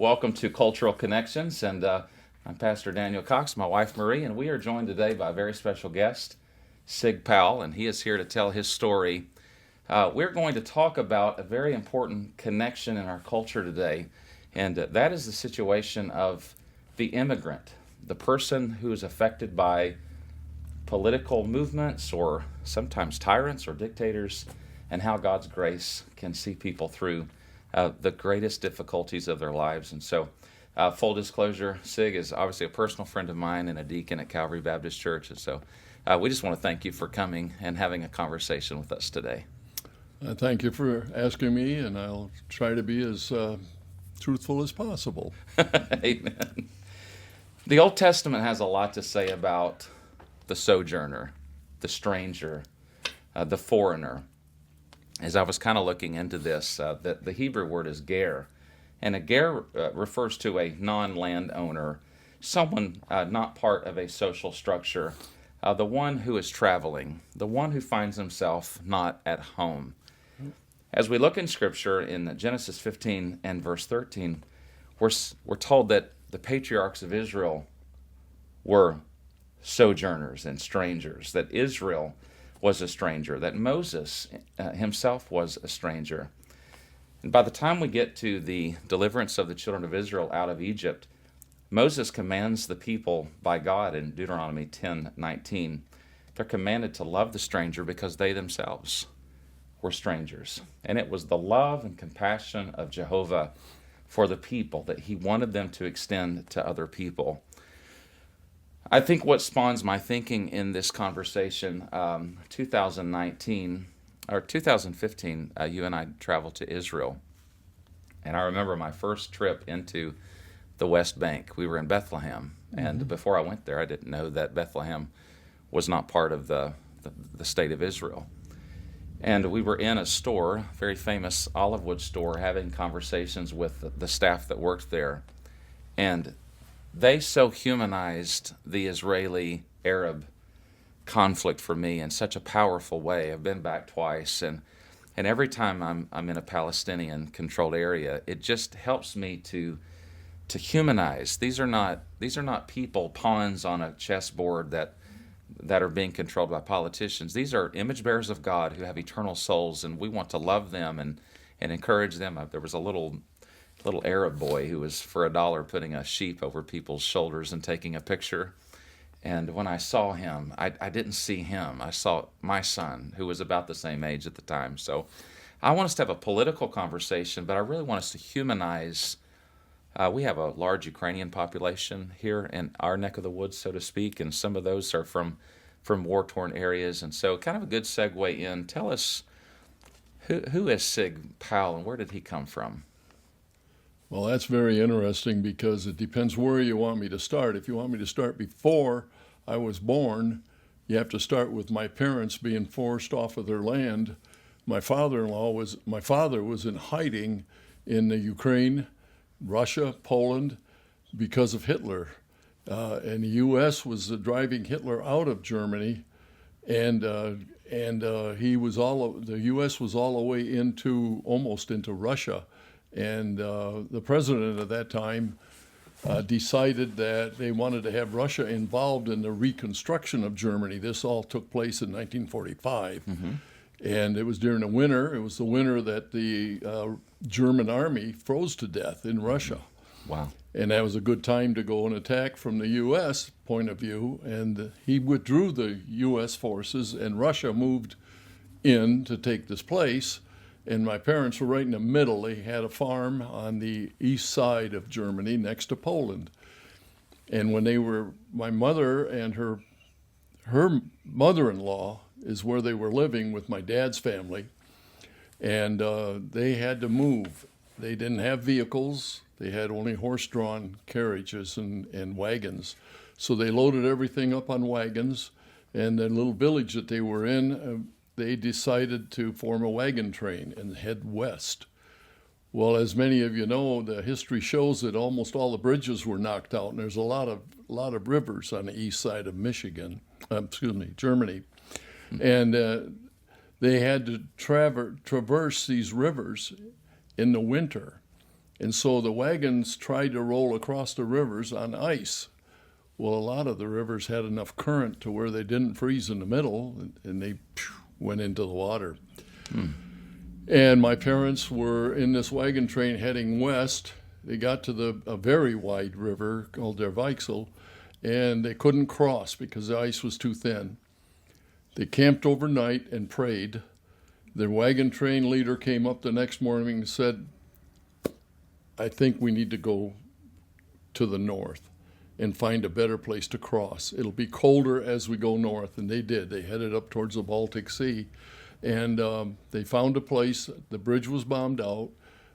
Welcome to Cultural Connections, and I'm Pastor Daniel Cox, my wife Marie, and we are joined today by a very special guest, Sig Pell, and he is here to tell his story. We're going to talk about a very important connection in our culture today, and that is the situation of the immigrant, the person who is affected by political movements or sometimes tyrants or dictators, and how God's grace can see people through the greatest difficulties of their lives. And so, full disclosure, Sig is obviously a personal friend of mine and a deacon at Calvary Baptist Church. And so we just want to thank you for coming and having a conversation with us today. Thank you for asking me, and I'll try to be as truthful as possible. Amen. The Old Testament has a lot to say about the sojourner, the stranger, the foreigner. As I was kind of looking into this, the Hebrew word is ger, and a ger refers to a non-landowner, someone not part of a social structure, the one who is traveling, the one who finds himself not at home. As we look in Scripture in Genesis 15 and verse 13, we're told that the patriarchs of Israel were sojourners and strangers, that Israel was a stranger, that Moses himself was a stranger. And by the time we get to the deliverance of the children of Israel out of Egypt, Moses commands the people by God in Deuteronomy 10:19. They're commanded to love the stranger because they themselves were strangers. And it was the love and compassion of Jehovah for the people that he wanted them to extend to other people. I think what spawns my thinking in this conversation, 2015, you and I traveled to Israel. And I remember my first trip into the West Bank. We were in Bethlehem. And before I went there, I didn't know that Bethlehem was not part of the state of Israel. And we were in a store, a very famous olive wood store, having conversations with the staff that worked there. And they so humanized the Israeli-Arab conflict for me in such a powerful way. I've been back twice, and every time I'm in a Palestinian-controlled area, it just helps me to humanize. These are not people, pawns on a chessboard that are being controlled by politicians. These are image bearers of God who have eternal souls, and we want to love them and encourage them. There was a little Arab boy who was, for $1, putting a sheep over people's shoulders and taking a picture. And when I saw him, I didn't see him. I saw my son, who was about the same age at the time. So I want us to have a political conversation, but I really want us to humanize. We have a large Ukrainian population here in our neck of the woods, so to speak, and some of those are from war-torn areas. And so kind of a good segue in. Tell us, who is Sig Pell and where did he come from? Well, that's very interesting because it depends where you want me to start. If you want me to start before I was born, you have to start with my parents being forced off of their land. My father was in hiding in the Ukraine, Russia, Poland, because of Hitler. And the U.S. was driving Hitler out of Germany, and the U.S. was all the way almost into Russia. And the president at that time decided that they wanted to have Russia involved in the reconstruction of Germany. This all took place in 1945. And it was during the winter. It was the winter that the German army froze to death in Russia. Wow. And that was a good time to go and attack from the U.S. point of view. And he withdrew the U.S. forces, and Russia moved in to take this place. And my parents were right in the middle. They had a farm on the east side of Germany next to Poland. And when my mother and her mother-in-law is where they were living with my dad's family. And they had to move. They didn't have vehicles. They had only horse-drawn carriages and wagons. So they loaded everything up on wagons. And the little village that they were in, they decided to form a wagon train and head west. Well, as many of you know, the history shows that almost all the bridges were knocked out, and there's a lot of rivers on the east side of Germany. And they had to traverse these rivers in the winter. And so the wagons tried to roll across the rivers on ice. Well, a lot of the rivers had enough current to where they didn't freeze in the middle, and they went into the water. And my parents were in this wagon train heading west. They got to a very wide river called der Weichsel, and they couldn't cross because the ice was too thin. They camped overnight and prayed. Their wagon train leader came up the next morning and said, I think we need to go to the north and find a better place to cross. It'll be colder as we go north. And they did. They headed up towards the Baltic Sea. And they found a place. The bridge was bombed out,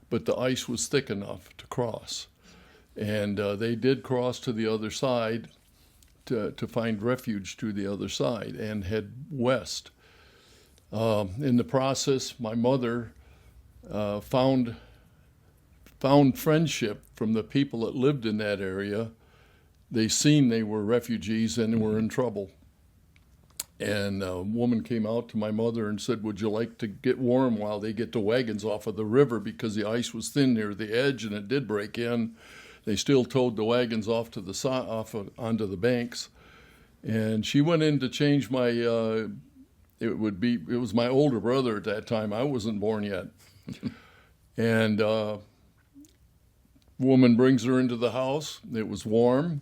but the ice was thick enough to cross. And they did cross to the other side to find refuge to the other side and head west. In the process, my mother found friendship from the people that lived in that area. They seen they were refugees and were in trouble. And a woman came out to my mother and said, would you like to get warm while they get the wagons off of the river, because the ice was thin near the edge and it did break in. They still towed the wagons off to onto the banks. And she went in to change my, it was my older brother at that time. I wasn't born yet. And woman brings her into the house. It was warm.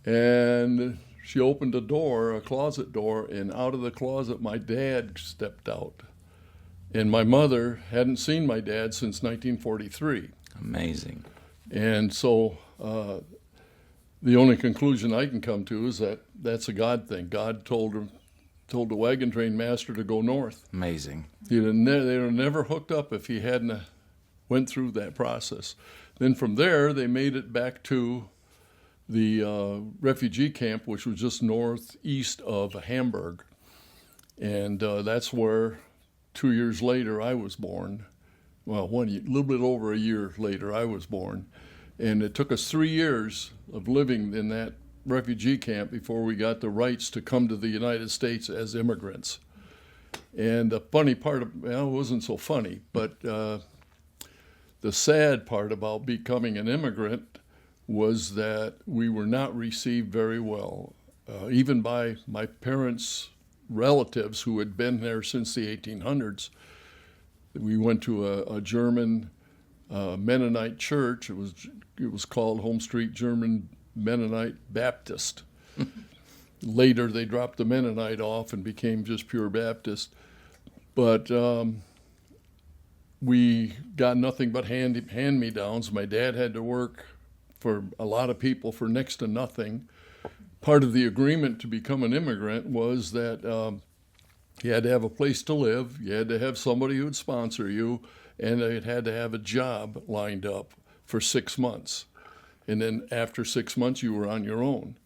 And she opened a closet door, and out of the closet my dad stepped out. And my mother hadn't seen my dad since 1943. Amazing. And so the only conclusion I can come to is that that's a God thing. God told the wagon train master to go north. Amazing. They would have never hooked up if he hadn't went through that process. Then from there, they made it back to the refugee camp, which was just northeast of Hamburg. And that's where 2 years later I was born. Well, a little bit over a year later I was born. And it took us 3 years of living in that refugee camp before we got the rights to come to the United States as immigrants. And the funny part, it wasn't so funny, but the sad part about becoming an immigrant was that we were not received very well, even by my parents' relatives who had been there since the 1800s. We went to a German Mennonite church. It was called Home Street German Mennonite Baptist. Later, they dropped the Mennonite off and became just pure Baptist. But we got nothing but hand-me-downs. My dad had to work for a lot of people for next to nothing. Part of the agreement to become an immigrant was that you had to have a place to live, you had to have somebody who would sponsor you, and it had to have a job lined up for 6 months. And then after 6 months, you were on your own.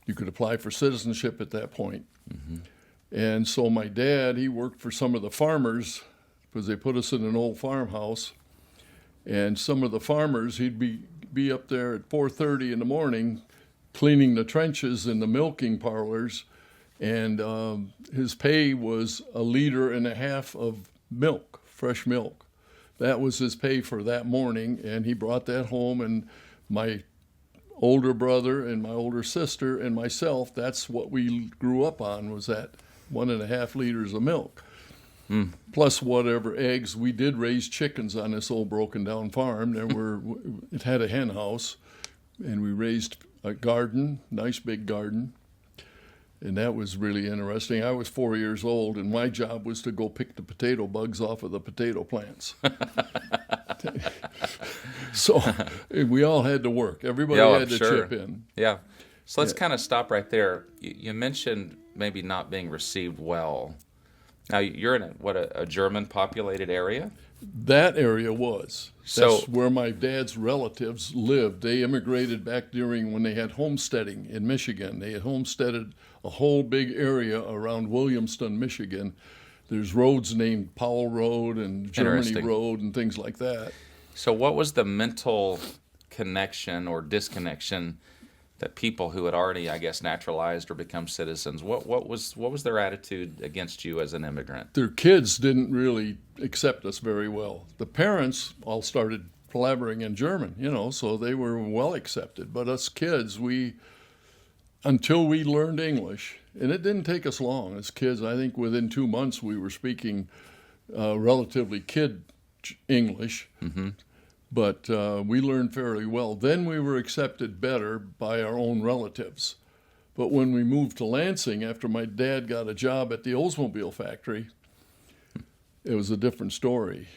You could apply for citizenship at that point. Mm-hmm. And so my dad, he worked for some of the farmers, because they put us in an old farmhouse. And some of the farmers, he'd be up there at 4:30 in the morning cleaning the trenches in the milking parlors, and his pay was 1.5 liters of milk, fresh milk. That was his pay for that morning, and he brought that home, and my older brother and my older sister and myself, that's what we grew up on, was that 1.5 liters of milk. Plus whatever eggs. We did raise chickens on this old broken down farm. It had a hen house, and we raised a garden, nice big garden, and that was really interesting. I was 4 years old, and my job was to go pick the potato bugs off of the potato plants. So we all had to work. Everybody had to chip in. Yeah. So let's kind of stop right there. You mentioned maybe not being received well. Now, you're in a German-populated area? That area was. That's where my dad's relatives lived. They immigrated back during when they had homesteading in Michigan. They had homesteaded a whole big area around Williamston, Michigan. There's roads named Powell Road and Germany Road and things like that. So what was the mental connection or disconnection that people who had already, I guess, naturalized or become citizens, what was their attitude against you as an immigrant? Their kids didn't really accept us very well. The parents all started blabbering in German, so they were well accepted. But us kids, until we learned English, and it didn't take us long as kids, I think within 2 months we were speaking relatively kid English, but we learned fairly well. Then we were accepted better by our own relatives. But when we moved to Lansing, after my dad got a job at the Oldsmobile factory, it was a different story.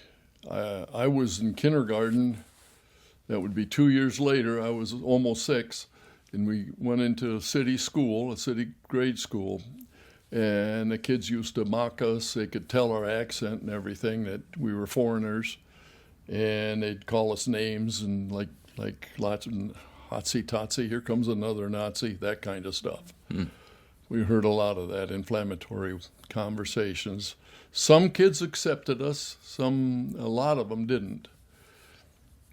I was in kindergarten. That would be 2 years later. I was almost 6, and we went into a city grade school, and the kids used to mock us. They could tell our accent and everything, that we were foreigners, and they'd call us names and like lots of hotsy-totsy, here comes another Nazi, that kind of stuff. We heard a lot of that, inflammatory conversations. Some kids accepted us, a lot of them didn't.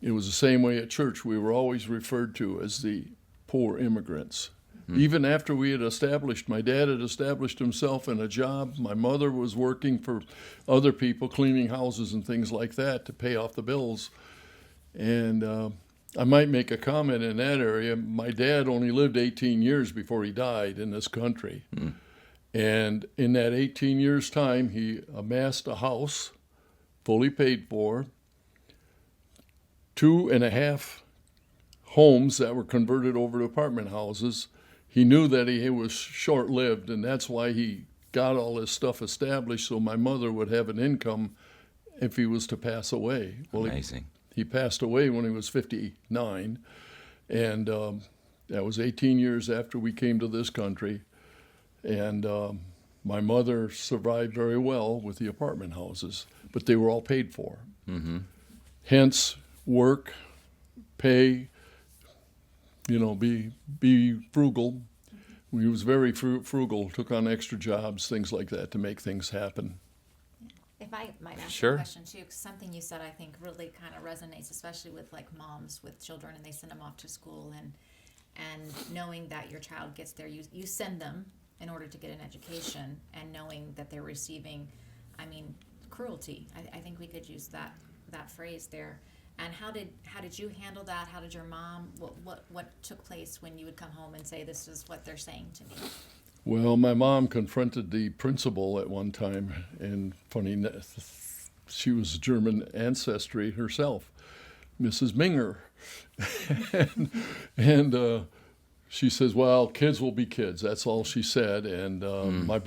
It was the same way at church. We were always referred to as the poor immigrants. Even after my dad had established himself in a job, my mother was working for other people, cleaning houses and things like that to pay off the bills. And I might make a comment in that area. My dad only lived 18 years before he died in this country. And in that 18 years' time, he amassed a house, fully paid for, 2.5 homes that were converted over to apartment houses. He knew that he was short-lived, and that's why he got all this stuff established so my mother would have an income if he was to pass away. Well, Amazing. He passed away when he was 59, and that was 18 years after we came to this country. And my mother survived very well with the apartment houses, but they were all paid for. Hence, work, pay, be frugal. We was very frugal, took on extra jobs, things like that to make things happen. If I might ask Sure. a question too, 'cause something you said I think really kind of resonates, especially with like moms with children and they send them off to school and knowing that your child gets there, you send them in order to get an education, and knowing that they're receiving, cruelty. I think we could use that phrase there. And how did you handle that? How did your mom? What took place when you would come home and say, "This is what they're saying to me"? Well, my mom confronted the principal at one time, and funny, she was German ancestry herself, Mrs. Minger, and she says, "Well, kids will be kids." That's all she said. And my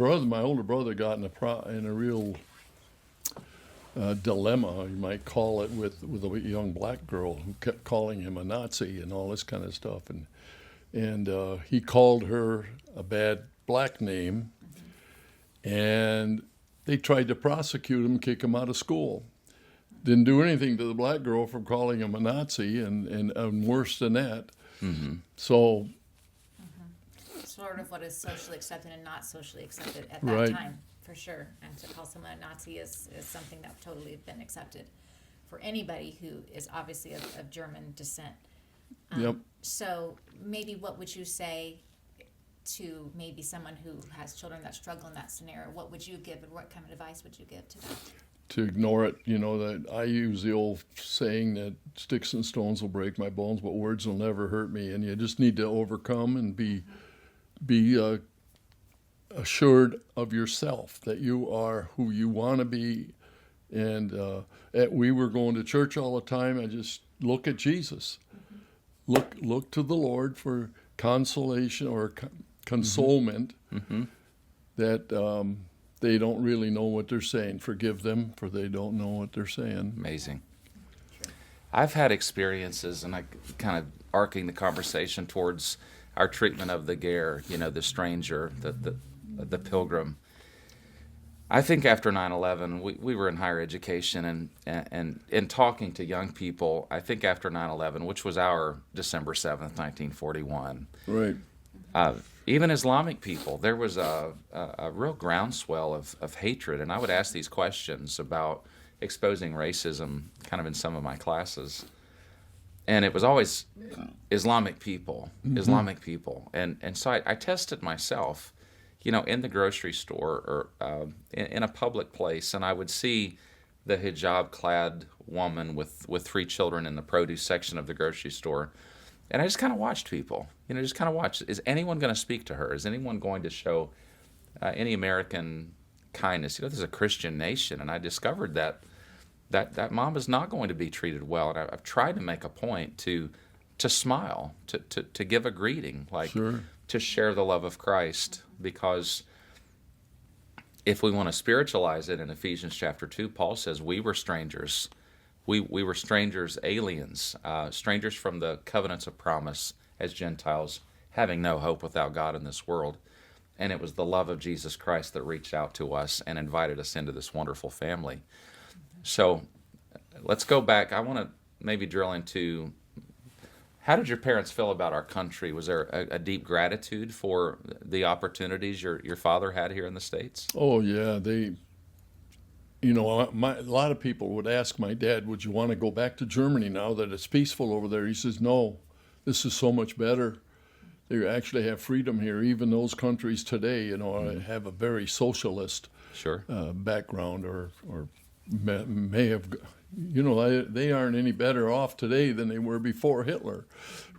older brother, got in a real dilemma, you might call it, with a young black girl who kept calling him a Nazi and all this kind of stuff, and he called her a bad black name, and they tried to prosecute him, kick him out of school. Didn't do anything to the black girl from calling him a Nazi, and worse than that. So. Sort of what is socially accepted and not socially accepted at that Right. time, for sure. And to call someone a Nazi is something that totally been accepted for anybody who is obviously of German descent. Yep. So maybe what would you say to maybe someone who has children that struggle in that scenario? What would you give, and what kind of advice would you give to them? To ignore it, that I use the old saying that sticks and stones will break my bones, but words will never hurt me. And you just need to overcome and be assured of yourself that you are who you want to be. And we were going to church all the time. I just look at Jesus. Look to the Lord for consolation or consolement that they don't really know what they're saying. Forgive them, for they don't know what they're saying. Amazing. I've had experiences, and I kind of arcing the conversation towards our treatment of the Ger, the stranger, the pilgrim. I think after 9/11, we were in higher education, and in talking to young people, I think after 9/11, which was our December 7th, 1941, Right. Even Islamic people, there was a real groundswell of hatred, and I would ask these questions about exposing racism kind of in some of my classes. And it was always Islamic people, and so I tested myself, in the grocery store or in a public place, and I would see the hijab-clad woman with 3 children in the produce section of the grocery store. And I just kind of watched people, just kind of watched. Is anyone going to speak to her? Is anyone going to show any American kindness? This is a Christian nation, and I discovered that mom is not going to be treated well. And I've tried to make a point to smile, to give a greeting, like Sure. to share the love of Christ, because if we want to spiritualize it in Ephesians chapter 2, Paul says we were strangers. We were strangers, aliens, strangers from the covenants of promise as Gentiles, having no hope without God in this world. And it was the love of Jesus Christ that reached out to us and invited us into this wonderful family. So let's go back. I want to maybe drill into, how did your parents feel about our country? Was there a deep gratitude for the opportunities your father had here in the States? Oh, yeah. A lot of people would ask my dad, would you want to go back to Germany now that it's peaceful over there? He says, no, this is so much better. They actually have freedom here. Even those countries today, have a very socialist Sure. Background or may have, they aren't any better off today than they were before Hitler.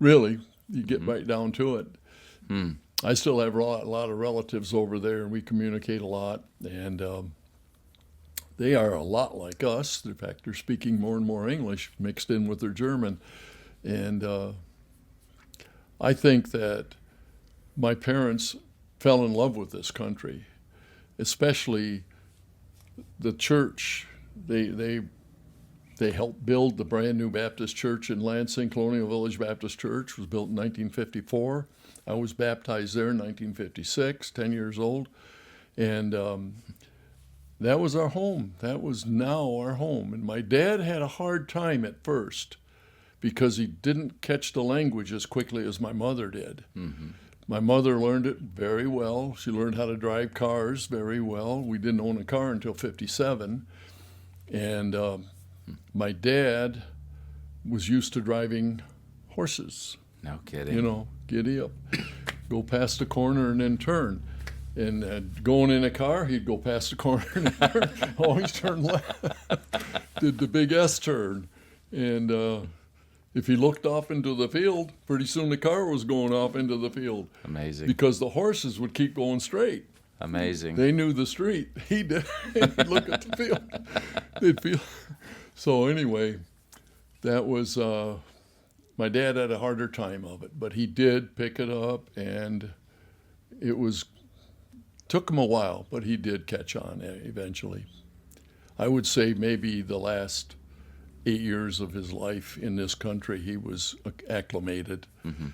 Really, you get right down to it. I still have a lot of relatives over there, and we communicate a lot, and they are a lot like us. In fact, they're speaking more and more English mixed in with their German. And I think that my parents fell in love with this country, especially the church. They helped build the brand new Baptist church in Lansing. Colonial Village Baptist Church was built in 1954. I was baptized there in 1956, 10 years old. And that was our home. That was now our home. And my dad had a hard time at first because he didn't catch the language as quickly as my mother did. Mm-hmm. My mother learned it very well. She learned how to drive cars very well. We didn't own a car until 57. And my dad was used to driving horses. No kidding. Giddy up, go past the corner and then turn. And going in a car, he'd go past the corner and turn, always turn left. Did the big S turn. And if he looked off into the field, pretty soon the car was going off into the field. Amazing. Because the horses would keep going straight. Amazing. They knew the street. He did. He'd look at the field. They'd feel. So anyway, that was, my dad had a harder time of it, but he did pick it up, and took him a while, but he did catch on eventually. I would say maybe the last 8 years of his life in this country, he was acclimated. Mm-hmm.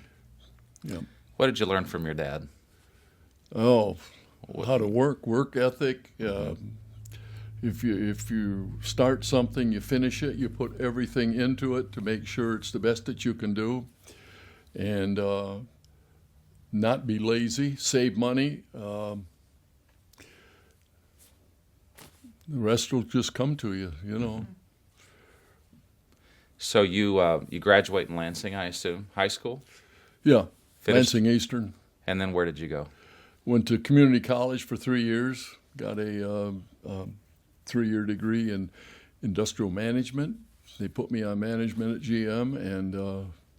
Yeah. What did you learn from your dad? Oh, how to work ethic. If you start something, you finish it. You put everything into it to make sure it's the best that you can do, and not be lazy. Save money. The rest will just come to you. So you graduate in Lansing, I assume, high school? Yeah, Finished. Lansing Eastern. And then where did you go? Went to community college for 3 years. Got a 3-year degree in industrial management. They put me on management at GM, and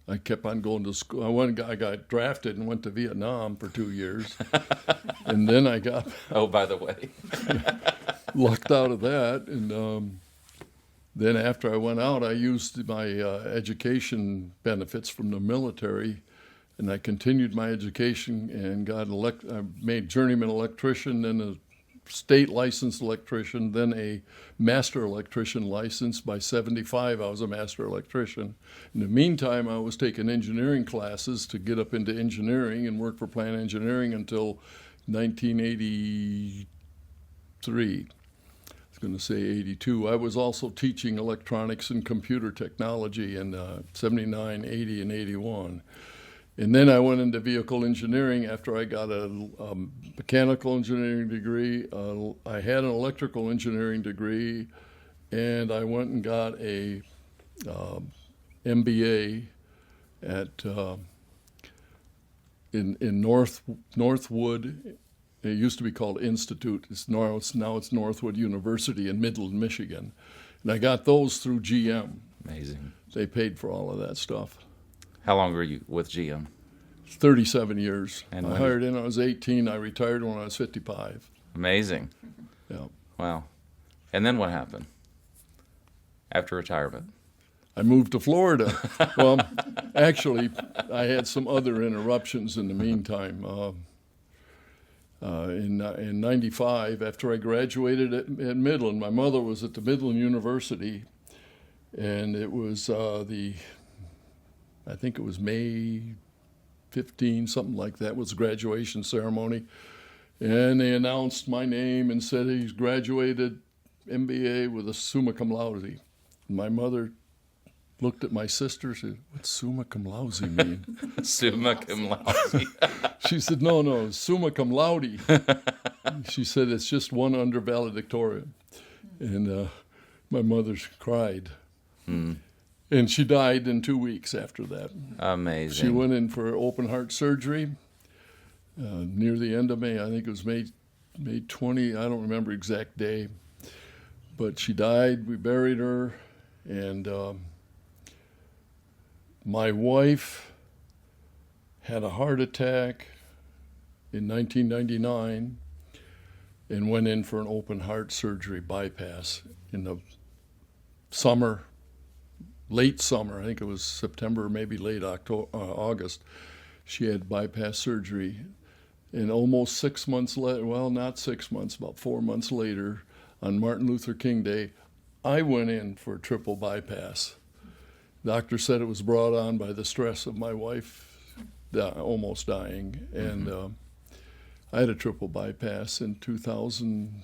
I kept on going to school. I got drafted and went to Vietnam for 2 years, and then I got Oh, by the way. lucked out of that. And then after I went out, I used my education benefits from the military, and I continued my education and I made journeyman electrician, then a state licensed electrician, then a master electrician license. By 75, I was a master electrician. In the meantime, I was taking engineering classes to get up into engineering and work for plant engineering until 1983. I was going to say 82. I was also teaching electronics and computer technology in 79, 80, and 81. And then I went into vehicle engineering after I got a mechanical engineering degree. I had an electrical engineering degree, and I went and got a MBA at in Northwood. It used to be called Institute. Now it's Northwood University in Midland, Michigan. And I got those through GM. Amazing. They paid for all of that stuff. How long were you with GM? 37 years. And I when hired in when I was 18. I retired when I was 55. Amazing. Yeah. Wow. And then what happened after retirement? I moved to Florida. Well, actually, I had some other interruptions in the meantime. In 95, after I graduated at Midland, my mother was at the Midland University, and it was I think it was May 15, something like that, was the graduation ceremony. And they announced my name and said he's graduated MBA with a summa cum laude. And my mother looked at my sister and said, "What's summa cum laude mean?" Summa cum laude. She said, no, summa cum laude. She said, "It's just one under valedictorian." And my mother cried. And she died in 2 weeks after that. Amazing. She went in for open heart surgery near the end of May. I think it was May 20. I don't remember exact day. But she died. We buried her. And my wife had a heart attack in 1999 and went in for an open heart surgery bypass in the summer, late summer. I think it was September, maybe late August. She had bypass surgery. And almost 6 months later, well, not 6 months, about 4 months later, on Martin Luther King Day, I went in for a triple bypass. Doctor said it was brought on by the stress of my wife almost dying. And I had a triple bypass in 2000,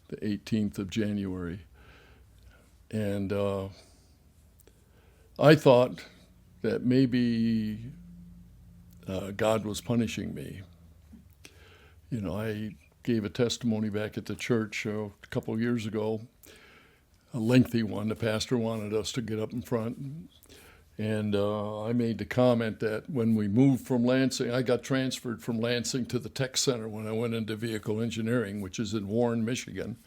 the 18th of January. And I thought that maybe God was punishing me. You know, I gave a testimony back at the church a couple of years ago, a lengthy one. The pastor wanted us to get up in front. And I made the comment that when we moved from Lansing, I got transferred from Lansing to the tech center when I went into vehicle engineering, which is in Warren, Michigan.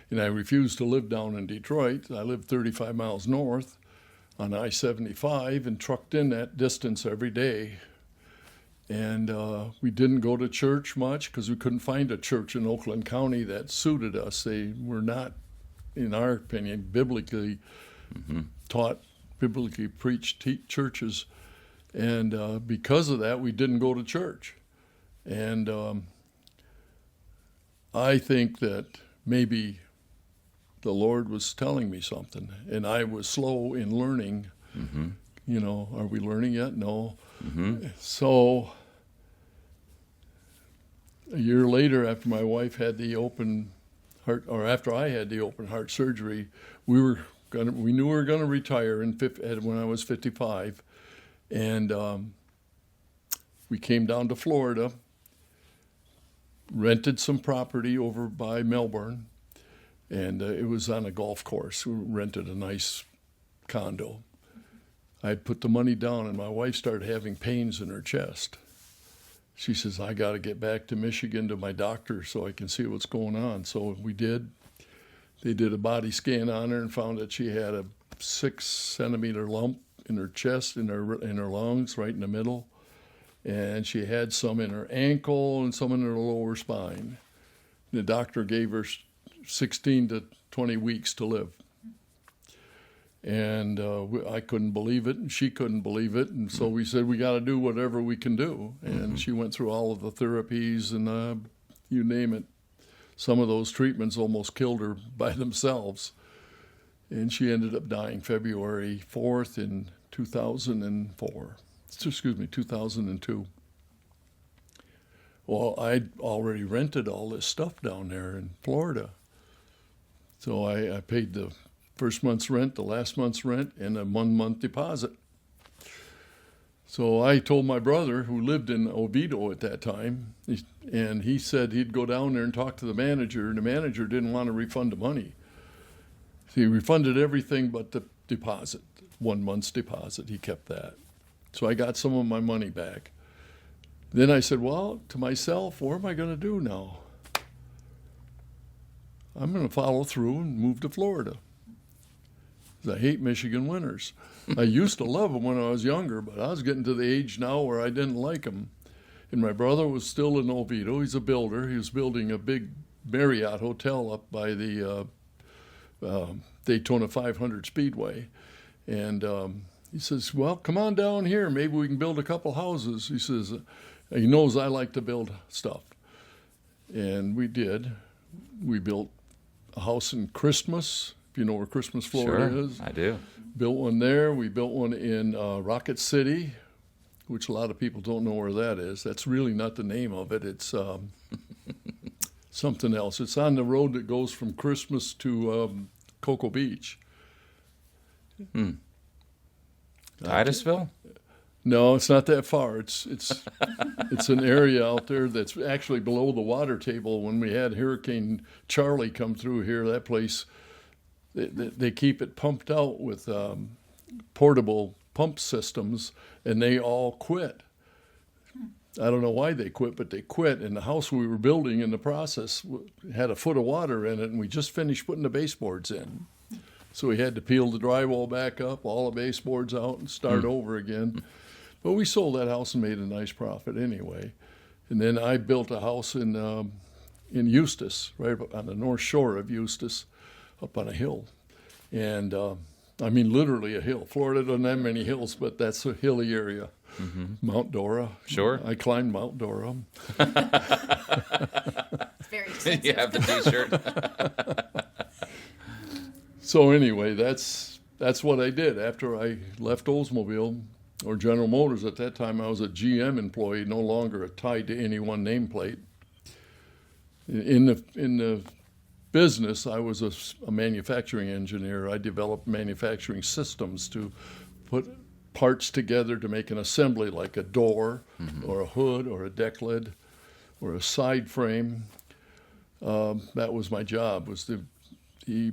And I refused to live down in Detroit. I lived 35 miles north on I-75 and trucked in that distance every day. And we didn't go to church much because we couldn't find a church in Oakland County that suited us. They were not, in our opinion, biblically taught, biblically preached churches. And because of that, we didn't go to church. And I think that maybe the Lord was telling me something, and I was slow in learning. You know, are we learning yet? No. So a year later, after my wife had the open heart, or after I had the open heart surgery, we knew we were going to retire when I was 55, and we came down to Florida, rented some property over by Melbourne, and it was on a golf course. We rented a nice condo. I had put the money down, and my wife started having pains in her chest. She says, "I got to get back to Michigan to my doctor so I can see what's going on." So we did. They did a body scan on her and found that she had a 6-centimeter lump in her chest, in her lungs, right in the middle. And she had some in her ankle and some in her lower spine. The doctor gave her 16 to 20 weeks to live. And I couldn't believe it, and she couldn't believe it. And so we said, we got to do whatever we can do. And she went through all of the therapies and you name it. Some of those treatments almost killed her by themselves. And she ended up dying February 4th in 2002. Well, I'd already rented all this stuff down there in Florida. So I paid the first month's rent, the last month's rent, and a 1-month deposit. So I told my brother, who lived in Oviedo at that time, and he said he'd go down there and talk to the manager, and the manager didn't want to refund the money. He refunded everything but the deposit, 1 month's deposit. He kept that. So I got some of my money back. Then I said, well, to myself, what am I going to do now? I'm going to follow through and move to Florida. I hate Michigan winters. I used to love them when I was younger, but I was getting to the age now where I didn't like them. And my brother was still in Oviedo. He's a builder. He was building a big Marriott hotel up by the Daytona 500 Speedway. And he says, well, come on down here. Maybe we can build a couple houses. He says, he knows I like to build stuff. And we did. We built a house in Christmas, if you know where Christmas, Florida is. I do. Built one there. We built one in Rocket City, which a lot of people don't know where that is. That's really not the name of it. It's something else. It's on the road that goes from Christmas to Cocoa Beach. Titusville? No, it's not that far. It's an area out there that's actually below the water table. When we had Hurricane Charlie come through here, that place, they keep it pumped out with portable pump systems, and they all quit. I don't know why they quit, but they quit. And the house we were building in the process had a foot of water in it, and we just finished putting the baseboards in. So we had to peel the drywall back up, all the baseboards out, and start over again. But we sold that house and made a nice profit anyway. And then I built a house in Eustis, right on the north shore of Eustis, up on a hill. And I mean literally a hill. Florida doesn't have many hills, but that's a hilly area. Mount Dora. Sure. I climbed Mount Dora. It's very expensive. You have the T-shirt. So anyway, that's what I did after I left Oldsmobile, or General Motors. At that time, I was a GM employee, no longer tied to any one nameplate. In the business, I was a manufacturing engineer. I developed manufacturing systems to put parts together to make an assembly, like a door, or a hood, or a deck lid, or a side frame. That was my job, was the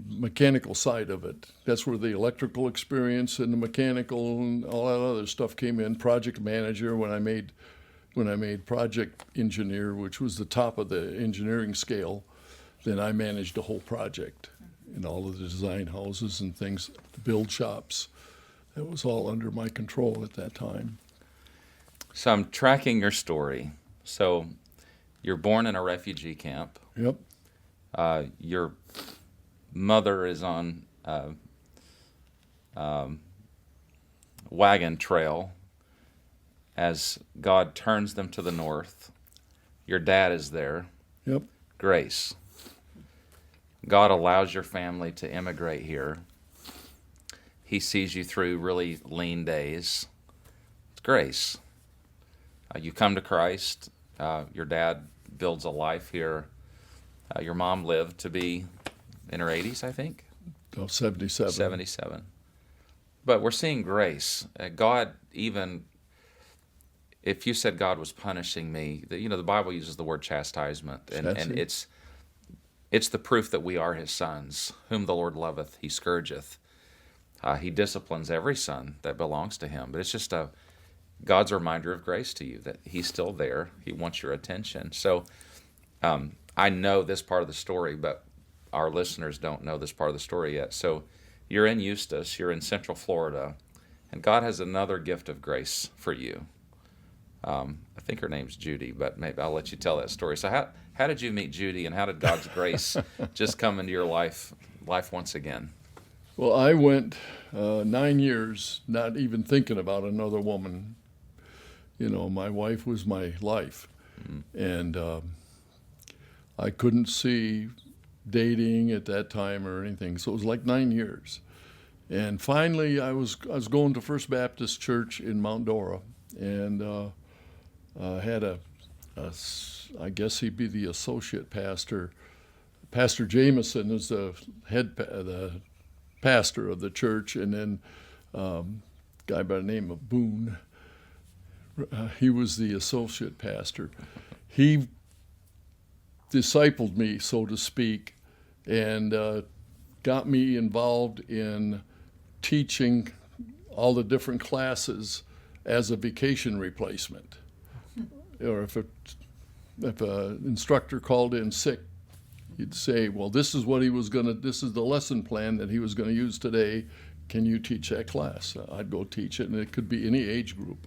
mechanical side of it. That's where the electrical experience and the mechanical and all that other stuff came in. Project manager, when I made project engineer, which was the top of the engineering scale, then I managed the whole project and all of the design houses and things, the build shops. That was all under my control at that time. So I'm tracking your story. So you're born in a refugee camp. Yep. Your mother is on wagon trail as God turns them to the north. Your dad is there. Yep. Grace. God allows your family to immigrate here. He sees you through really lean days. It's grace. You come to Christ. Your dad builds a life here. Your mom lived to be in her 80s, I think. Oh, 77. 77. But we're seeing grace. God, even if you said God was punishing me, the Bible uses the word chastisement, and it's the proof that we are his sons. Whom the Lord loveth, he scourgeth. He disciplines every son that belongs to him. But it's just God's a reminder of grace to you, that he's still there. He wants your attention. So I know this part of the story, but our listeners don't know this part of the story yet. So you're in Eustis, you're in Central Florida, and God has another gift of grace for you. I think her name's Judy, but maybe I'll let you tell that story. So how did you meet Judy, and how did God's grace just come into your life once again? Well, I went 9 years not even thinking about another woman. My wife was my life. And I couldn't see dating at that time or anything. So it was like 9 years. And finally, I was going to First Baptist Church in Mount Dora, and had I guess he'd be the associate pastor. Pastor Jameson is the the pastor of the church, and then a guy by the name of Boone, he was the associate pastor. He discipled me, so to speak, and got me involved in teaching all the different classes as a vacation replacement. Or if an instructor called in sick, he'd say, well, this is the lesson plan that he was going to use today. can you teach that class? I'd go teach it, and it could be any age group.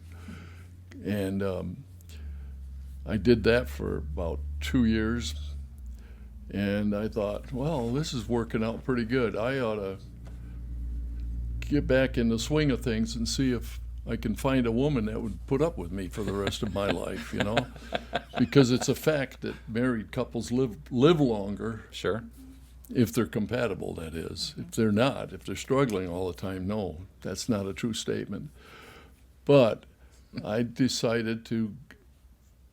And I did that for about 2 years, and I thought, well, this is working out pretty good. I ought to get back in the swing of things and see if I can find a woman that would put up with me for the rest of my life, you know? Because it's a fact that married couples live longer. Sure. If they're compatible, that is. If they're not, if they're struggling all the time, no, that's not a true statement. But I decided to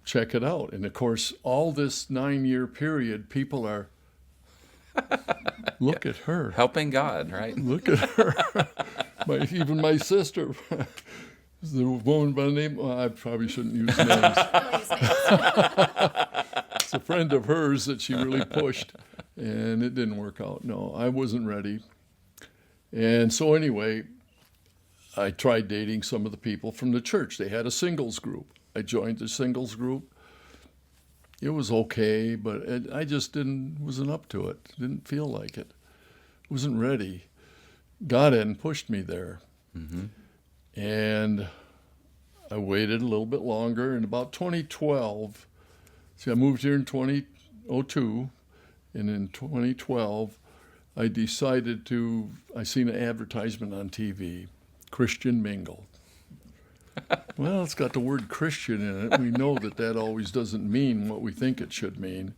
check it out. And of course, all this 9-year period, people are, look at her. Helping God, right? Look at her. Even my sister, the woman by the name, well, I probably shouldn't use names. It's a friend of hers that she really pushed, and it didn't work out. No, I wasn't ready. And so anyway, I tried dating some of the people from the church. They had a singles group. I joined the singles group. It was okay, but I just wasn't up to it. Didn't feel like it. Wasn't ready. God hadn't pushed me there. Mm-hmm. And I waited a little bit longer. In about 2012, see, I moved here in 2002, and in 2012, I decided I seen an advertisement on TV, Christian Mingle. Well, it's got the word Christian in it. We know that always doesn't mean what we think it should mean.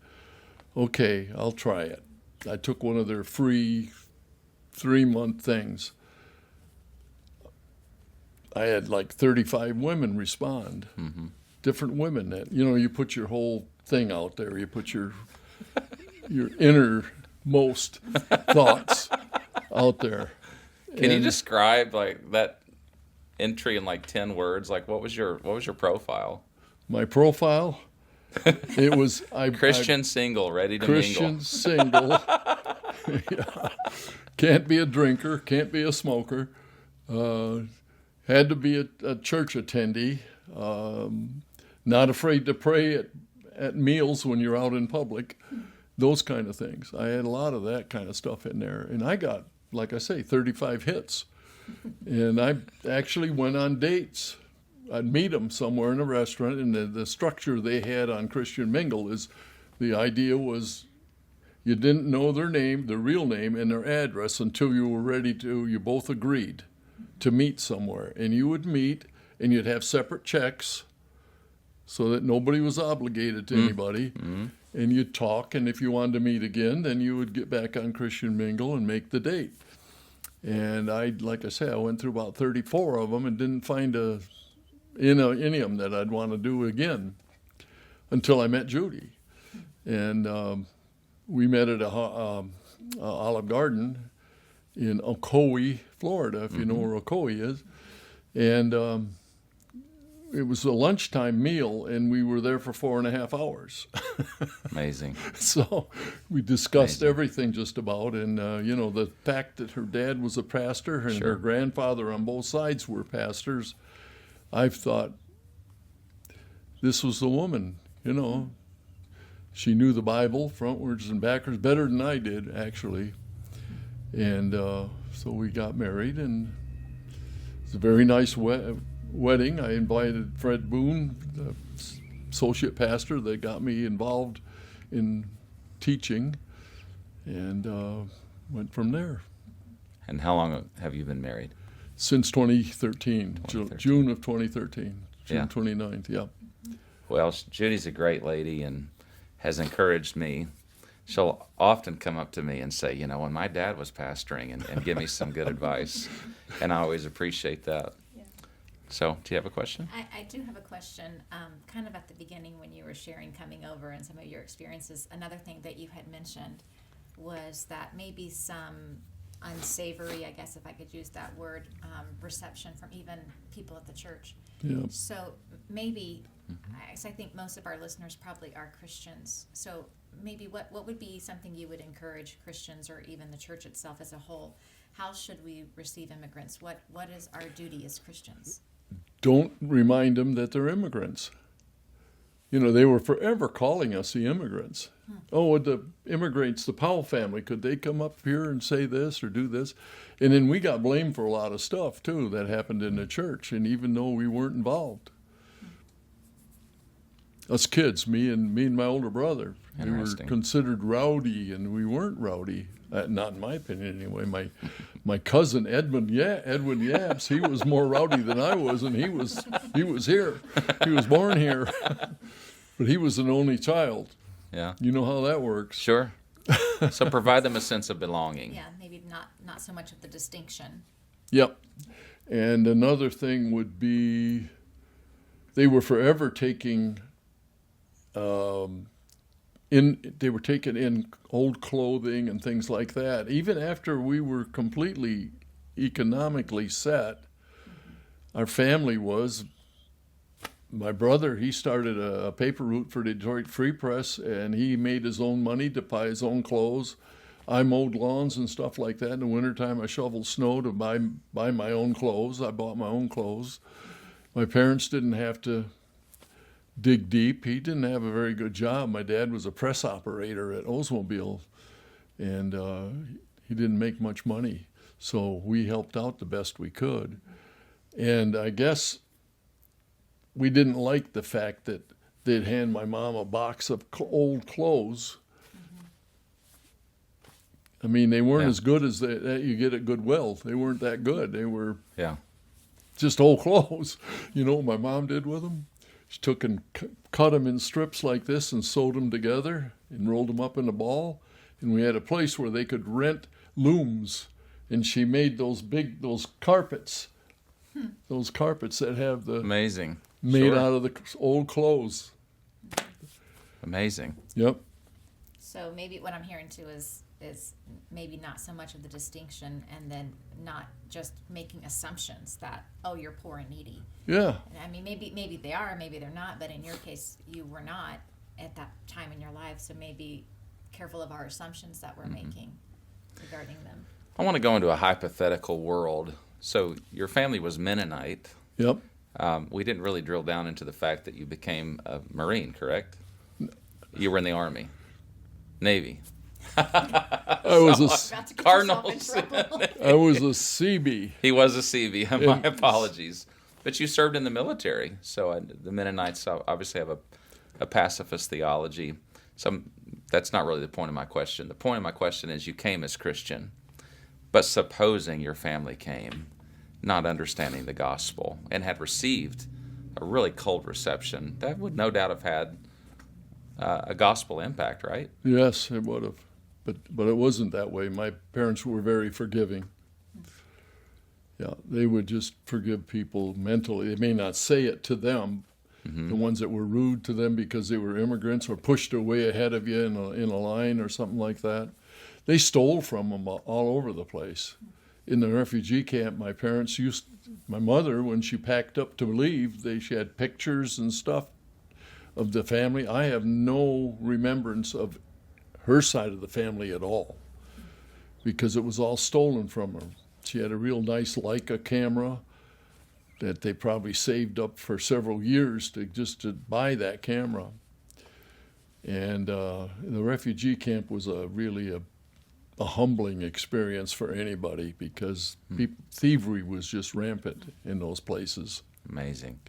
Okay, I'll try it. I took one of their free 3-month things. I had like 35 women respond. Mm-hmm. Different women that, you put your whole thing out there. You put your innermost thoughts out there. Can you describe like that entry in like 10 words? Like what was your profile? My profile? It was Christian single, ready to Christian mingle. Single. Yeah. Can't be a drinker, can't be a smoker. Had to be a church attendee. Not afraid to pray at meals when you're out in public. Those kind of things. I had a lot of that kind of stuff in there. And I got, like I say, 35 hits. And I actually went on dates. I'd meet them somewhere in a restaurant, and the structure they had on Christian Mingle is, the idea was you didn't know their name, their real name, and their address until you were ready you both agreed to meet somewhere. And you would meet, and you'd have separate checks so that nobody was obligated to anybody. Mm-hmm. And you'd talk, and if you wanted to meet again, then you would get back on Christian Mingle and make the date. And like I say, I went through about 34 of them and didn't find any of them that I'd want to do again until I met Judy. And we met at Olive Garden in Ocoee, Florida, if you know where Ocoee is. And it was a lunchtime meal, and we were there for 4.5 hours. Amazing. So we discussed everything just about, and the fact that her dad was a pastor and her grandfather on both sides were pastors, I've thought this was the woman, She knew the Bible frontwards and backwards better than I did, actually. And so we got married, and it's a very nice wedding. I invited Fred Boone, the associate pastor that got me involved in teaching, and went from there. And how long have you been married? Since 2013. June of 2013, June 29th, yeah. Well, Judy's a great lady and has encouraged me. She'll often come up to me and say, when my dad was pastoring, and give me some good advice. And I always appreciate that. Yeah. So, do you have a question? I do have a question. Kind of at the beginning when you were sharing coming over and some of your experiences, another thing that you had mentioned was that maybe some unsavory, I guess if I could use that word, reception from even people at the church. Yeah. So maybe, I think most of our listeners probably are Christians. So maybe what would be something you would encourage Christians or even the church itself as a whole? How should we receive immigrants? What is our duty as Christians? Don't remind them that they're immigrants. They were forever calling us the immigrants. Oh, would the immigrants, the Powell family, could they come up here and say this or do this? And then we got blamed for a lot of stuff, too, that happened in the church, and even though we weren't involved. Us kids, me and my older brother, we were considered rowdy, and we weren't rowdy. Not in my opinion, anyway. My cousin Edwin Yabs, he was more rowdy than I was, and he was here. He was born here, but he was an only child. Yeah. You know how that works. Sure. So provide them a sense of belonging. Yeah, maybe not so much of the distinction. Yep. And another thing would be they were forever taking in old clothing and things like that. Even after we were completely economically set, our family was. My brother, he started a paper route for Detroit Free Press, and he made his own money to buy his own clothes. I mowed lawns and stuff like that. In the wintertime, I shoveled snow to buy my own clothes. I bought my own clothes. My parents didn't have to dig deep. He didn't have a very good job. My dad was a press operator at Oldsmobile, and he didn't make much money. So we helped out the best we could. And I guess we didn't like the fact that they'd hand my mom a box of old clothes. I mean, they weren't as good as that you get at Goodwill. They weren't that good. They were just old clothes. You know what my mom did with them? She took and cut them in strips like this and sewed them together and rolled them up in a ball. And we had a place where they could rent looms. And she made those carpets, those carpets that have the... Amazing. Made out of the old clothes. Amazing. Yep. So maybe what I'm hearing too is maybe not so much of the distinction, and then not just making assumptions that, oh, you're poor and needy. Yeah. I mean, maybe they are, maybe they're not, but in your case, you were not at that time in your life, so maybe careful of our assumptions that we're making regarding them. I want to go into a hypothetical world. So your family was Mennonite. Yep. We didn't really drill down into the fact that you became a Marine, correct? You were in the Army, Navy. I was a Cardinals. I was a CB. He was a CB. My apologies. But you served in the military, so the Mennonites obviously have a pacifist theology. That's not really the point of my question. The point of my question is you came as Christian, but supposing your family came not understanding the gospel and had received a really cold reception, that would no doubt have had a gospel impact, right? Yes, it would have. But it wasn't that way. My parents were very forgiving. Yeah, they would just forgive people mentally. They may not say it to them, the ones that were rude to them because they were immigrants or pushed their way ahead of you in a line or something like that. They stole from them all over the place. In the refugee camp, my mother, when she packed up to leave, she had pictures and stuff of the family. I have no remembrance of her side of the family at all because it was all stolen from her. She had a real nice Leica camera that they probably saved up for several years to buy that camera. And the refugee camp was really a humbling experience for anybody because thievery was just rampant in those places. Amazing.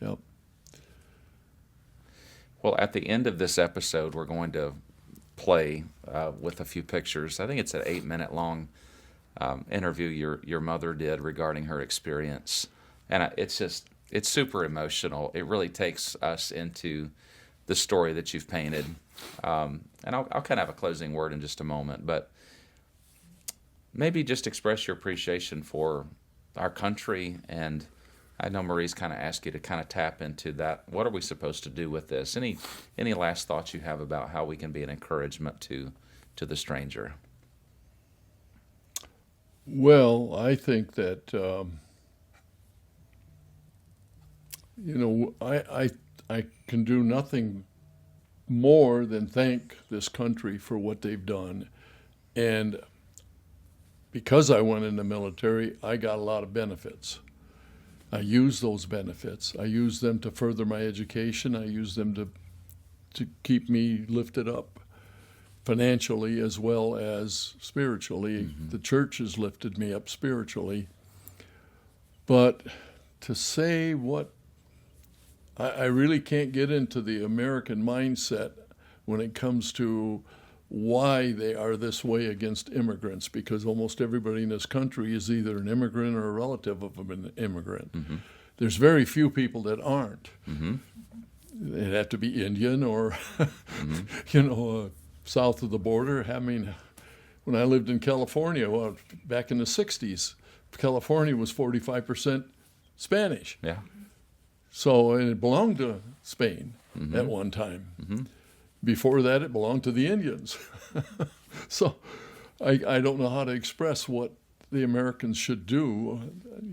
Yep. Well, at the end of this episode, we're going to play with a few pictures. I think it's an 8-minute long interview your mother did regarding her experience. And it's super emotional. It really takes us into the story that you've painted. And I'll kind of have a closing word in just a moment, but maybe just express your appreciation for our country. And I know Marie's kind of asked you to kind of tap into that. What are we supposed to do with this? Any last thoughts you have about how we can be an encouragement to the stranger? Well, I think that I can do nothing more than thank this country for what they've done. And because I went in the military, I got a lot of benefits. I use those benefits. I use them to further my education. I use them to keep me lifted up. financially as well as spiritually. Mm-hmm. The church has lifted me up spiritually. But to say what, I really can't get into the American mindset when it comes to why they are this way against immigrants, because almost everybody in this country is either an immigrant or a relative of an immigrant. Mm-hmm. There's very few people that aren't. Mm-hmm. It'd have to be Indian or, Mm-hmm. South of the border. I mean, when I lived in California, well, back in the 60s, California was 45% Spanish. Yeah. So, and it belonged to Spain Mm-hmm. at one time. Mm-hmm. Before that, it belonged to the Indians. So I don't know how to express what the Americans should do.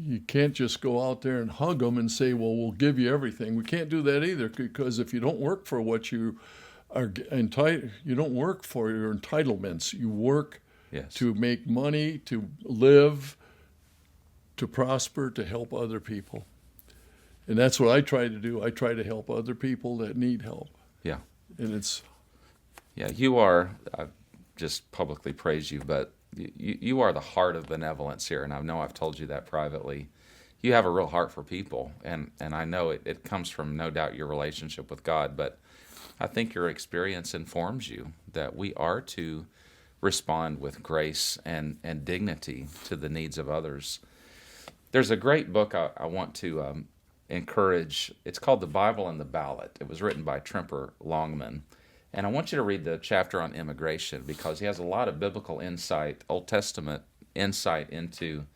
You can't just go out there and hug them and say, well, we'll give you everything. We can't do that either, because if you don't work for what you are entitled, you don't work for your entitlements. You work Yes. to make money, to live, to prosper, to help other people. And that's what I try to do. I try to help other people that need help. Yeah. And it's, Yeah, you are, I just publicly praise you, but you are the heart of benevolence here, and I know I've told you that privately. You have a real heart for people, and I know it comes from, no doubt, your relationship with God, but I think your experience informs you that we are to respond with grace and dignity to the needs of others. There's a great book I want to encourage. It's called The Bible and the Ballot. It was written by Tremper Longman. And I want you to read the chapter on immigration, because he has a lot of biblical insight, Old Testament insight into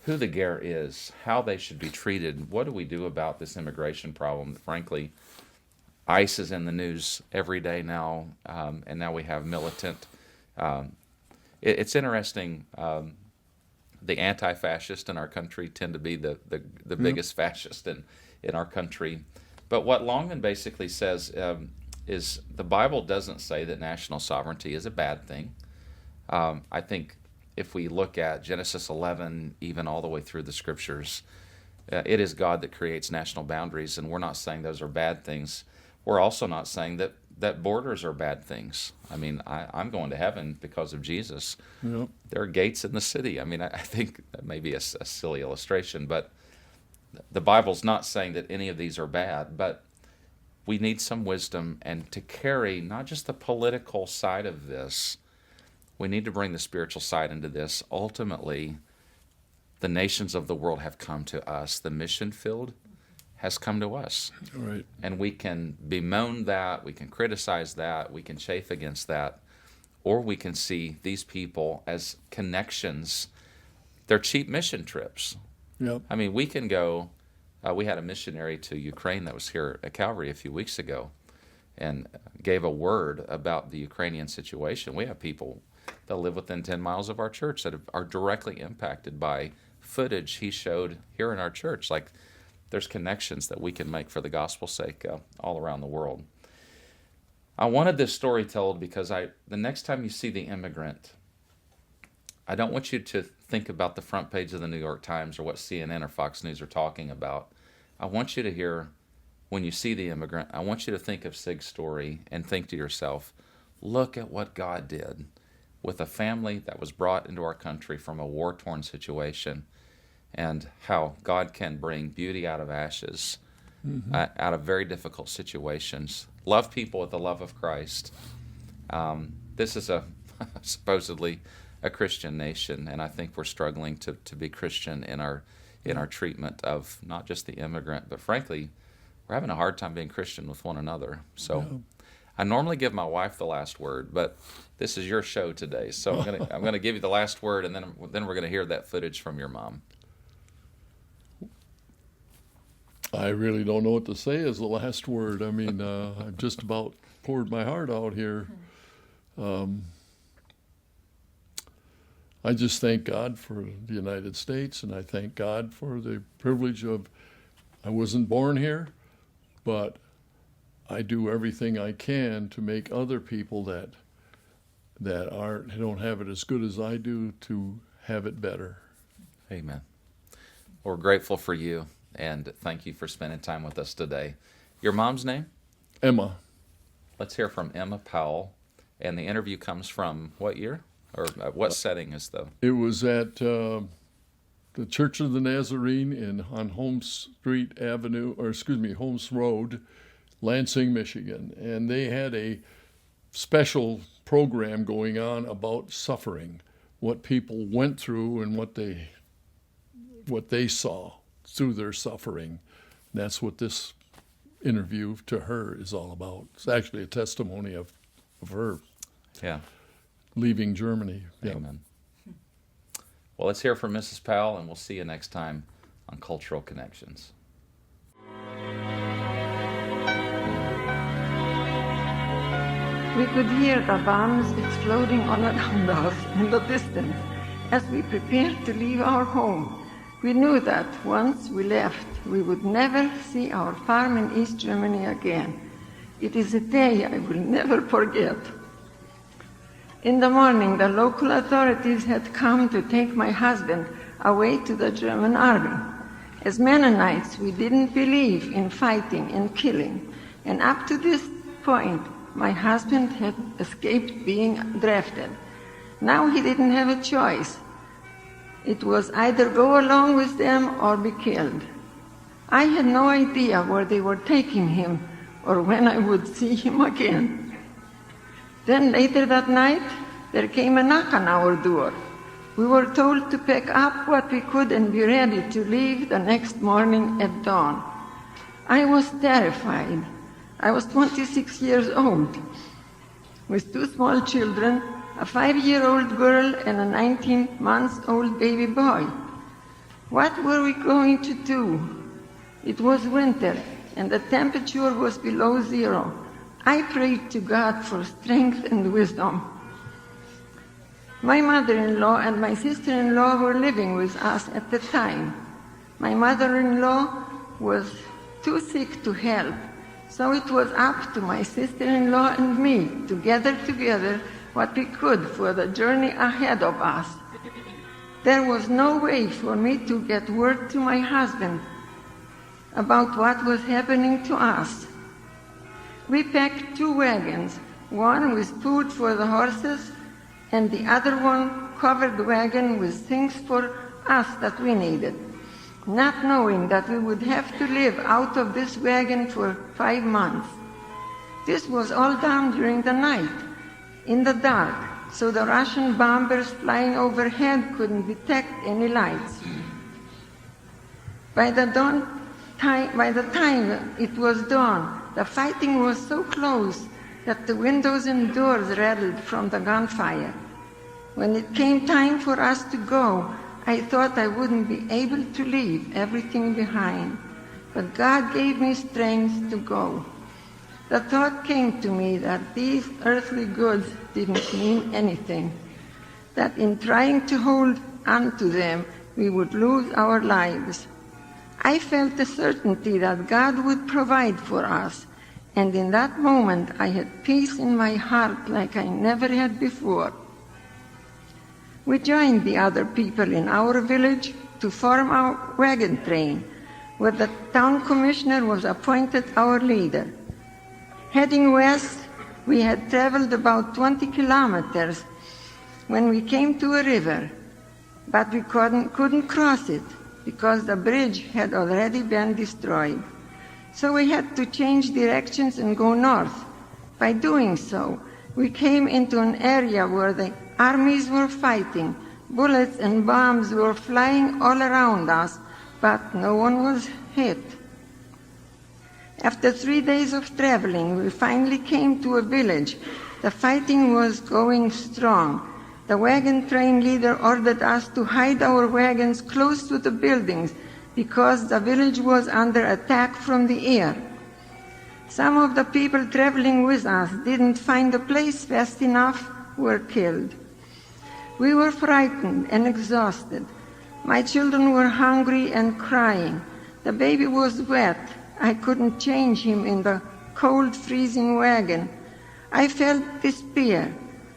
who the Ger is, how they should be treated, what do we do about this immigration problem. Frankly, ICE is in the news every day now, and now we have militant. It's interesting. The anti-fascists in our country tend to be the biggest fascist in our country. But what Longman basically says is the Bible doesn't say that national sovereignty is a bad thing. I think if we look at Genesis 11, even all the way through the Scriptures, it is God that creates national boundaries, and we're not saying those are bad things. We're also not saying that borders are bad things. I mean, I'm going to heaven because of Jesus. Yep. There are gates in the city. I mean, I think that may be a silly illustration, but the Bible's not saying that any of these are bad, but we need some wisdom, and to carry not just the political side of this, we need to bring the spiritual side into this. Ultimately, the nations of the world have come to us. The mission field has come to us. right. And we can bemoan that, we can criticize that, we can chafe against that, or we can see these people as connections. They're cheap mission trips. Yep. I mean, we can go, we had a missionary to Ukraine that was here at Calvary a few weeks ago and gave a word about the Ukrainian situation. We have people that live within 10 miles of our church that are directly impacted by footage he showed here in our church. Like, there's connections that we can make for the gospel's sake all around the world. I wanted this story told because the next time you see the immigrant, I don't want you to think about the front page of the New York Times or what CNN or Fox News are talking about. I want you to hear, when you see the immigrant, I want you to think of Sig's story and think to yourself, look at what God did with a family that was brought into our country from a war-torn situation, and how God can bring beauty out of ashes, out of very difficult situations. Love people with the love of Christ. This is supposedly a Christian nation, and I think we're struggling to be Christian in our treatment of not just the immigrant, but frankly, we're having a hard time being Christian with one another. So I normally give my wife the last word, but this is your show today, so I'm gonna give you the last word, and then we're gonna hear that footage from your mom. I really don't know what to say as the last word. I mean, I've just about poured my heart out here. I just thank God for the United States, and I thank God for the privilege of, I wasn't born here, but I do everything I can to make other people that don't have it as good as I do to have it better. Amen. We're grateful for you, and thank you for spending time with us today. Your mom's name? Emma. Let's hear from Emma Powell. And the interview comes from what year? Or what setting is the... It was at the Church of the Nazarene on Holmes Road, Lansing, Michigan. And they had a special program going on about suffering, what people went through and what they saw through their suffering. And that's what this interview to her is all about. It's actually a testimony of her leaving Germany. Amen. Well, let's hear from Mrs. Powell, and we'll see you next time on Cultural Connections. We could hear the bombs exploding all around us in the distance as we prepared to leave our home. We knew that once we left, we would never see our farm in East Germany again. It is a day I will never forget. In the morning, the local authorities had come to take my husband away to the German army. As Mennonites, we didn't believe in fighting and killing, and up to this point, my husband had escaped being drafted. Now he didn't have a choice. It was either go along with them or be killed. I had no idea where they were taking him or when I would see him again. Then later that night, there came a knock on our door. We were told to pack up what we could and be ready to leave the next morning at dawn. I was terrified. I was 26 years old, with 2 small children, a 5-year-old girl and a 19-month-old baby boy. What were we going to do? It was winter, and the temperature was below 0. I prayed to God for strength and wisdom. My mother-in-law and my sister-in-law were living with us at the time. My mother-in-law was too sick to help, so it was up to my sister-in-law and me to gather together what we could for the journey ahead of us. There was no way for me to get word to my husband about what was happening to us. We packed 2 wagons, one with food for the horses, and the other one covered the wagon with things for us that we needed, not knowing that we would have to live out of this wagon for 5 months. This was all done during the night, in the dark, so the Russian bombers flying overhead couldn't detect any lights. By the time it was dawn, the fighting was so close that the windows and doors rattled from the gunfire. When it came time for us to go, I thought I wouldn't be able to leave everything behind, but God gave me strength to go. The thought came to me that these earthly goods didn't mean anything, that in trying to hold on to them, we would lose our lives. I felt the certainty that God would provide for us, and in that moment I had peace in my heart like I never had before. We joined the other people in our village to form our wagon train, where the town commissioner was appointed our leader. Heading west, we had traveled about 20 kilometers when we came to a river, but we couldn't cross it because the bridge had already been destroyed. So we had to change directions and go north. By doing so, we came into an area where the armies were fighting. Bullets and bombs were flying all around us, but no one was hit. After 3 days of traveling, we finally came to a village. The fighting was going strong. The wagon train leader ordered us to hide our wagons close to the buildings because the village was under attack from the air. Some of the people traveling with us didn't find a place fast enough, were killed. We were frightened and exhausted. My children were hungry and crying. The baby was wet. I couldn't change him in the cold, freezing wagon. I felt despair.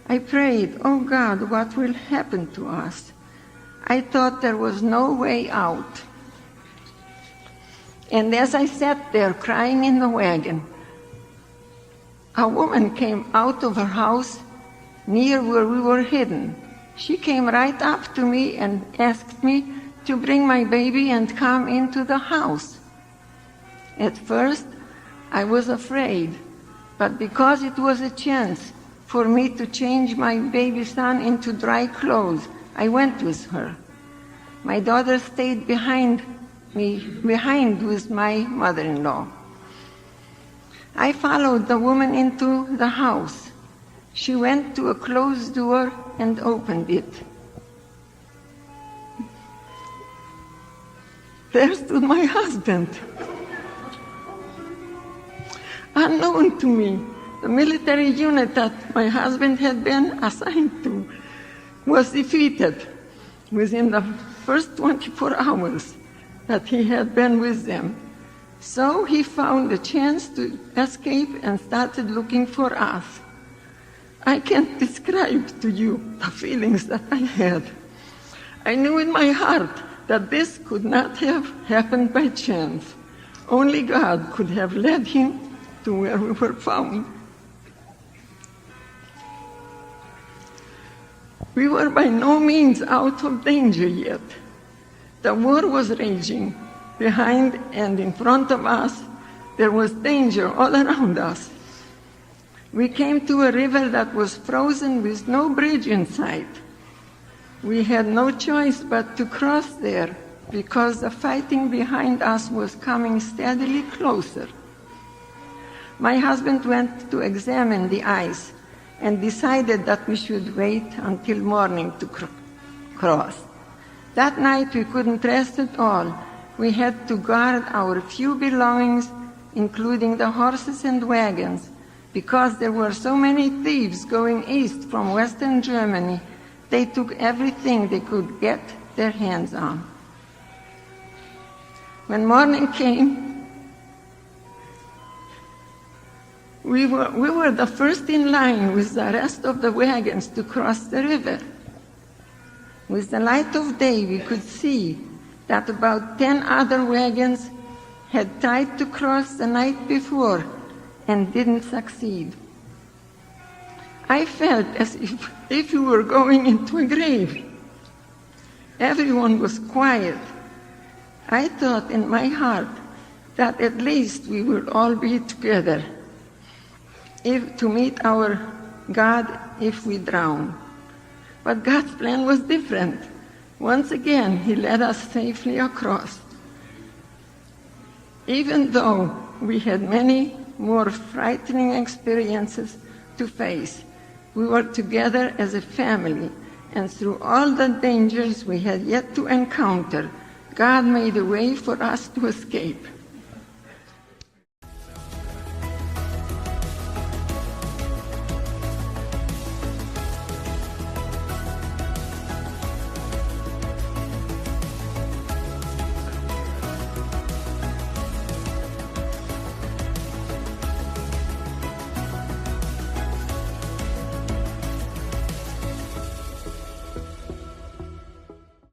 I prayed, "Oh God, what will happen to us?" I thought there was no way out. And as I sat there crying in the wagon, a woman came out of her house near where we were hidden. She came right up to me and asked me to bring my baby and come into the house. At first, I was afraid, but because it was a chance for me to change my baby son into dry clothes, I went with her. My daughter stayed behind with my mother-in-law. I followed the woman into the house. She went to a closed door and opened it. There stood my husband. Unknown to me, the military unit that my husband had been assigned to was defeated within the first 24 hours that he had been with them. So he found a chance to escape and started looking for us. I can't describe to you the feelings that I had. I knew in my heart that this could not have happened by chance. Only God could have led him to where we were found. We were by no means out of danger yet. The war was raging. Behind and in front of us, there was danger all around us. We came to a river that was frozen with no bridge in sight. We had no choice but to cross there because the fighting behind us was coming steadily closer. My husband went to examine the ice and decided that we should wait until morning to cross. That night we couldn't rest at all. We had to guard our few belongings, including the horses and wagons, because there were so many thieves going east from Western Germany. They took everything they could get their hands on. When morning came, we were the first in line with the rest of the wagons to cross the river. With the light of day, we could see that about 10 other wagons had tried to cross the night before and didn't succeed. I felt as if we were going into a grave. Everyone was quiet. I thought in my heart that at least we would all be together to meet our God if we drown. But God's plan was different. Once again, He led us safely across. Even though we had many more frightening experiences to face, we were together as a family, and through all the dangers we had yet to encounter, God made a way for us to escape.